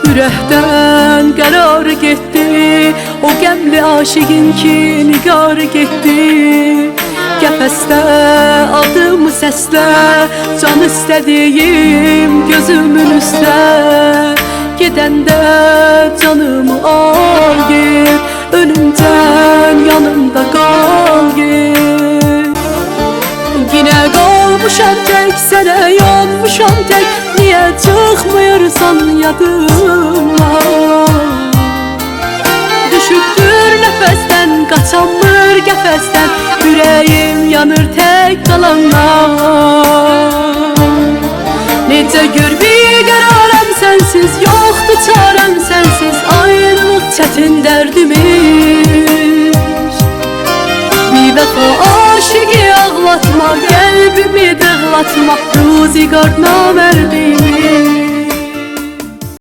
Ürəkdən qərar getdi, o qəmli aşiqin ki nigar getdi. Qəfəsdə adımı səslə, can istədiyim gözümün üstə. Gedəndə canımı al get, ölümdən yanımda qal get. Yine qalmışam tək, sənə yanmışam tək, niyə çıxmırsan yadımdan? Düşübdür nəfəsdən, qaçanmır qəfəsdən, ürəyim yanır tək qalandan. Necə gör bir qərarəm sənsiz, yoxdur çarəm sənsiz, ayrılıq çətin dərdimiz. Bir vəfa aşıqı ağlatma, qəlbimi dağlatma, ruzigar namərdimiz.